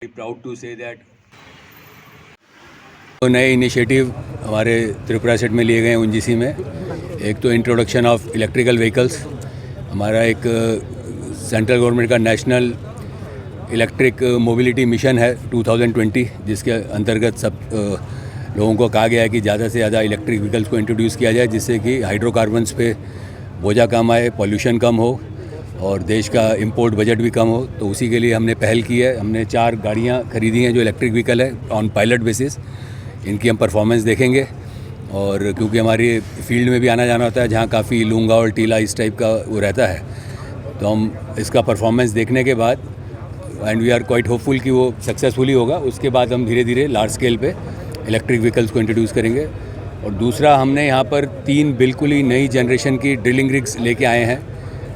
Proud to say that नए initiative हमारे Tripura set में लिए गए हैं ओएनजीसी में। एक तो इंट्रोडक्शन ऑफ इलेक्ट्रिकल व्हीकल्स, हमारा एक सेंट्रल गवर्नमेंट का नेशनल इलेक्ट्रिक मोबिलिटी मिशन है 2020, जिसके अंतर्गत सब लोगों को कहा गया है कि ज़्यादा से ज़्यादा इलेक्ट्रिक व्हीकल्स को इंट्रोड्यूस किया जाए, जिससे कि हाइड्रोकार्बन्स पे बोझा कम आए, पॉल्यूशन कम हो और देश का इंपोर्ट बजट भी कम हो। तो उसी के लिए हमने पहल की है। हमने 4 गाड़ियाँ खरीदी हैं जो इलेक्ट्रिक व्हीकल है ऑन पायलट बेसिस। इनकी हम परफॉर्मेंस देखेंगे और क्योंकि हमारी फील्ड में भी आना जाना होता है जहाँ काफ़ी लूंगा और टीला इस टाइप का वो रहता है, तो हम इसका परफॉर्मेंस देखने के बाद and we are quite hopeful कि वो सक्सेसफुली होगा। उसके बाद हम धीरे धीरे लार्ज स्केल पे इलेक्ट्रिक व्हीकल्स को इंट्रोड्यूस करेंगे। और दूसरा, हमने यहाँ पर 3 बिल्कुल ही नई जनरेशन की ड्रिलिंग रिग्स लेके आए हैं।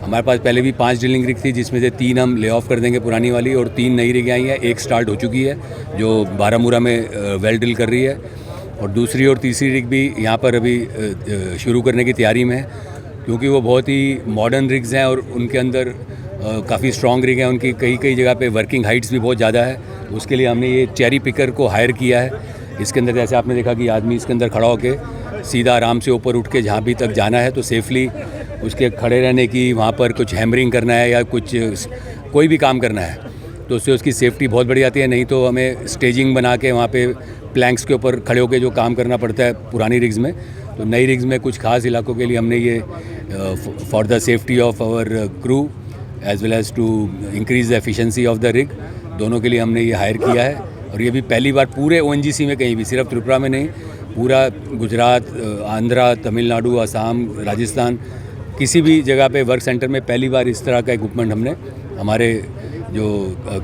हमारे पास पहले भी 5 ड्रिलिंग रिग थी, जिसमें से 3 हम ले ऑफ कर देंगे पुरानी वाली, और 3 नई रिग आई हैं। एक स्टार्ट हो चुकी है जो बारामूला में वेल ड्रिल कर रही है, और दूसरी और तीसरी रिग भी यहाँ पर अभी शुरू करने की तैयारी में है, क्योंकि वो बहुत ही मॉडर्न रिग्स हैं और उनके अंदर काफ़ी स्ट्रॉन्ग रिग हैं। उनकी कई जगह पे वर्किंग हाइट्स भी बहुत ज़्यादा है। उसके लिए हमने ये चेरी पिकर को हायर किया है। इसके अंदर जैसे आपने देखा कि आदमी इसके अंदर खड़ा होकर सीधा आराम से ऊपर उठ के जहाँ भी तक जाना है तो सेफली उसके खड़े रहने की, वहाँ पर कुछ हैमरिंग करना है या कुछ कोई भी काम करना है तो उससे उसकी सेफ्टी बहुत बढ़ जाती है। नहीं तो हमें स्टेजिंग बना के वहाँ पे प्लैंक्स के ऊपर खड़े होकर जो काम करना पड़ता है पुरानी रिग्स में। तो नई रिग्स में कुछ खास इलाकों के लिए हमने ये for the safety of our crew as well as to increase the efficiency of the rig, दोनों के लिए हमने ये हायर किया है। और ये भी पहली बार पूरे ओएनजीसी में, कहीं भी, सिर्फ त्रिपुरा में नहीं, पूरा गुजरात, आंध्रा, तमिलनाडु, असम, राजस्थान, किसी भी जगह पे वर्क सेंटर में पहली बार इस तरह का इक्विपमेंट हमने हमारे जो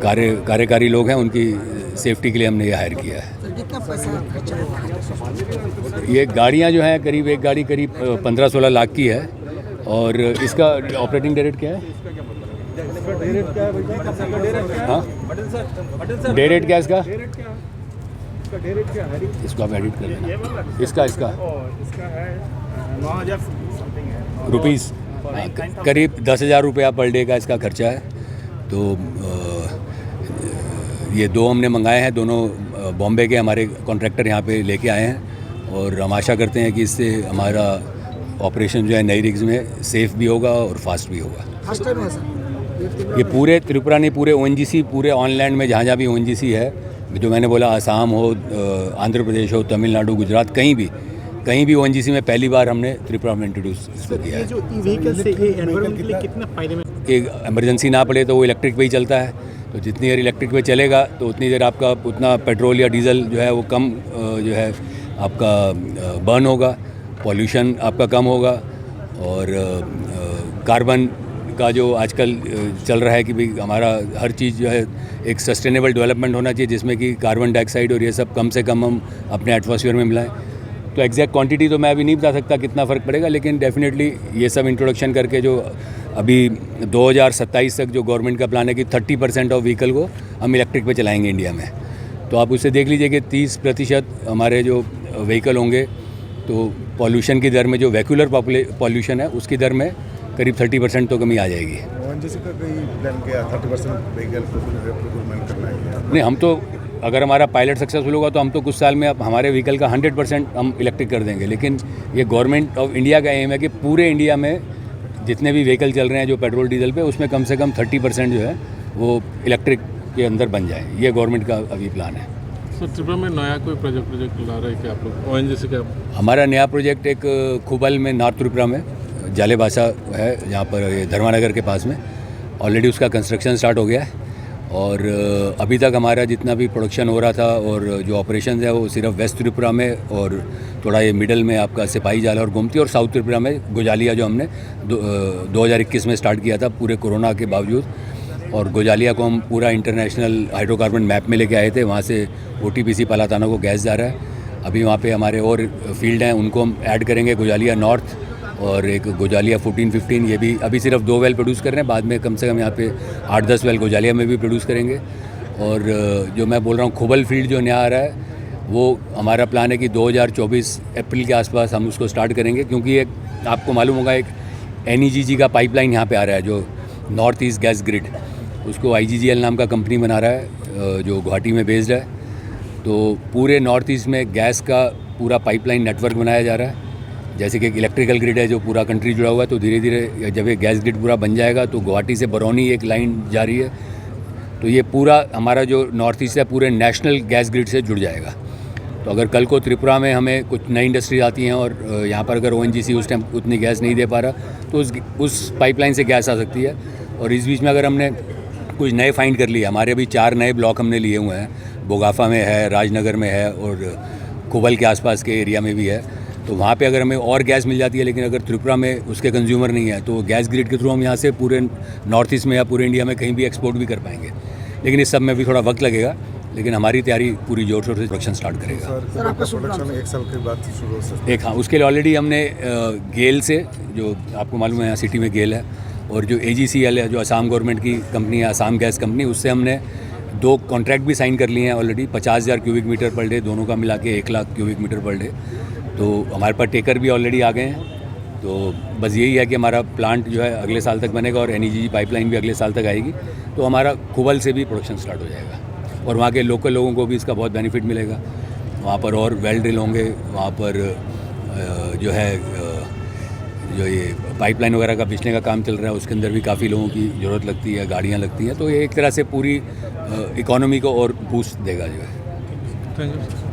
कार्यकारी लोग हैं उनकी सेफ्टी के लिए हमने ये हायर किया है। ये गाड़ियाँ जो हैं करीब, एक गाड़ी करीब 15-16 लाख की है। और इसका ऑपरेटिंग डे रेट क्या है? हाँ, डे रेट क्या है इसका? इसको आप एडिट कर देना। इसका रुपीज़ करीब 10,000 रुपया पर डे का इसका खर्चा है। तो ये 2 हमने मंगाए हैं, दोनों बॉम्बे के हमारे कॉन्ट्रैक्टर यहाँ पे लेके आए हैं, और हम आशा करते हैं कि इससे हमारा ऑपरेशन जो है नई रिग्स में सेफ़ भी होगा और फास्ट भी होगा। ये पूरे त्रिपुरा नहीं, पूरे ओएनजीसी, पूरे ऑनलैंड में जहाँ भी ओएनजीसी है, जो मैंने बोला, असम हो, आंध्र प्रदेश हो, तमिलनाडु, गुजरात, कहीं भी ओएनजीसी में पहली बार हमने त्रिपुरा में इंट्रोड्यूस इसको किया है। जो व्हीकल से एनवायरनमेंट के लिए कितना फायदे में? कि इमरजेंसी ना पड़े तो वो इलेक्ट्रिक पे ही चलता है। तो जितनी देर इलेक्ट्रिक पे चलेगा तो उतनी देर आपका उतना पेट्रोल या डीजल जो है वो कम जो है आपका बर्न होगा, पॉल्यूशन आपका कम होगा, और कार्बन का जो आजकल चल रहा है कि भाई हमारा हर चीज़ जो है एक सस्टेनेबल डेवलपमेंट होना चाहिए, जिसमें कि कार्बन डाइऑक्साइड और ये सब कम से कम हम अपने एटमॉस्फेयर में मिलाएं। तो एग्जैक्ट क्वांटिटी तो मैं अभी नहीं बता सकता कितना फ़र्क पड़ेगा, लेकिन डेफिनेटली ये सब इंट्रोडक्शन करके जो अभी 2027 तक जो गवर्नमेंट का प्लान है कि 30% ऑफ व्हीकल को हम इलेक्ट्रिक पे चलाएंगे इंडिया में। तो आप उससे देख लीजिए कि 30% हमारे जो व्हीकल होंगे तो पॉल्यूशन की दर में, जो वैक्यूलर पॉल्यूशन है उसकी दर में करीब 30% तो कमी आ जाएगी। ओएनजीसी का कोई प्लान किया 30% व्हीकल प्रोक्योरमेंट करना है? नहीं, हम तो अगर हमारा पायलट सक्सेसफुल होगा तो हम तो कुछ साल में अब हमारे व्हीकल का 100% हम इलेक्ट्रिक कर देंगे। लेकिन ये गवर्नमेंट ऑफ इंडिया का एम है कि पूरे इंडिया में जितने भी व्हीकल चल रहे हैं जो पेट्रोल डीजल पे, उसमें कम से कम 30% जो है वो इलेक्ट्रिक के अंदर बन जाए। ये गवर्नमेंट का अभी प्लान है। सर, त्रिपुरा में नया कोई प्रोजेक्ट ला रहे हैं क्या आप लोग ओएनजीसी का? हमारा नया प्रोजेक्ट एक खुबल में, नॉर्थ त्रिपुरा में, जालेबासा है, यहाँ पर ये धर्मानगर के पास में, ऑलरेडी उसका कंस्ट्रक्शन स्टार्ट हो गया है। और अभी तक हमारा जितना भी प्रोडक्शन हो रहा था और जो ऑपरेशन है वो सिर्फ वेस्ट त्रिपुरा में और थोड़ा ये मिडल में आपका सिपाही जाला और गोमती, और साउथ त्रिपुरा में गोजालिया, जो हमने 2021 में स्टार्ट किया था पूरे कोरोना के बावजूद। और गोजालिया को हम पूरा इंटरनेशनल हाइड्रोकार्बन मैप में लेके आए थे। वहाँ से OTPC पलाताना को गैस जा रहा है। अभी वहाँ पे हमारे और फील्ड हैं, उनको हम ऐड करेंगे, गोजालिया नॉर्थ और एक गोजालिया 14-15। ये भी अभी सिर्फ 2 वेल प्रोड्यूस कर रहे हैं, बाद में कम से कम यहाँ पे 8-10 वेल गोजालिया में भी प्रोड्यूस करेंगे। और जो मैं बोल रहा हूँ खुबल फील्ड जो नया आ रहा है, वो हमारा प्लान है कि 2024 अप्रैल के आसपास हम उसको स्टार्ट करेंगे, क्योंकि एक आपको मालूम होगा एक NEGG का पाइपलाइन यहाँ पे आ रहा है, जो नॉर्थ ईस्ट गैस ग्रिड, उसको IGGL नाम का कंपनी बना रहा है जो गुवाहाटी में बेस्ड है। तो पूरे नॉर्थ ईस्ट में गैस का पूरा पाइपलाइन नेटवर्क बनाया जा रहा है। जैसे कि इलेक्ट्रिकल ग्रिड है जो पूरा कंट्री जुड़ा हुआ है, तो धीरे धीरे जब ये गैस ग्रिड पूरा बन जाएगा तो गुवाहाटी से बरौनी एक लाइन जा रही है, तो ये पूरा हमारा जो नॉर्थ ईस्ट है पूरे नेशनल गैस ग्रिड से जुड़ जाएगा। तो अगर कल को त्रिपुरा में हमें कुछ नई इंडस्ट्रीज आती हैं और यहाँ पर अगर ONGC उस टाइम उतनी गैस नहीं दे पा रहा तो उस पाइपलाइन से गैस आ सकती है। और इस बीच में अगर हमने कुछ नए फाइंड कर लिए, हमारे अभी 4 नए ब्लॉक हमने लिए हुए हैं, बोगाफा में है, राजनगर में है और कोबल के आसपास के एरिया में भी है। तो वहाँ पे अगर हमें और गैस मिल जाती है, लेकिन अगर त्रिपुरा में उसके कंज्यूमर नहीं है तो गैस ग्रिड के थ्रू हम यहाँ से पूरे नॉर्थ ईस्ट में या पूरे इंडिया में कहीं भी एक्सपोर्ट भी कर पाएंगे। लेकिन इस सब में भी थोड़ा वक्त लगेगा, लेकिन हमारी तैयारी पूरी जोर शोर से प्रोडक्शन स्टार्ट करेगा। सर आपका प्रोडक्शन 1 साल के बाद शुरू हो सकता है? हाँ, उसके लिए ऑलरेडी हमने गेल से, जो आपको मालूम है यहाँ सिटी में गेल है, और जो AGCL है जो असम गवर्नमेंट की कंपनी है, असम गैस कंपनी, उससे हमने 2 कॉन्ट्रैक्ट भी साइन कर लिए हैं already. 50,000 cubic metre per day, दोनों का मिला के 1 lakh cubic metre per day. तो हमारे पास टेकर भी ऑलरेडी आ गए हैं। तो बस यही है कि हमारा प्लांट जो है अगले साल तक बनेगा और NEGG पाइपलाइन भी अगले साल तक आएगी, तो हमारा खुबल से भी प्रोडक्शन स्टार्ट हो जाएगा और वहाँ के लोकल लोगों को भी इसका बहुत बेनिफिट मिलेगा। वहाँ पर और वेल ड्रिल होंगे, वहाँ पर जो है जो ये पाइपलाइन वगैरह का बिछने का काम चल रहा है, उसके अंदर भी काफ़ी लोगों की ज़रूरत लगती है, गाड़ियाँ लगती हैं। तो ये एक तरह से पूरी इकोनॉमी को और बूस्ट देगा जो है। Thank you.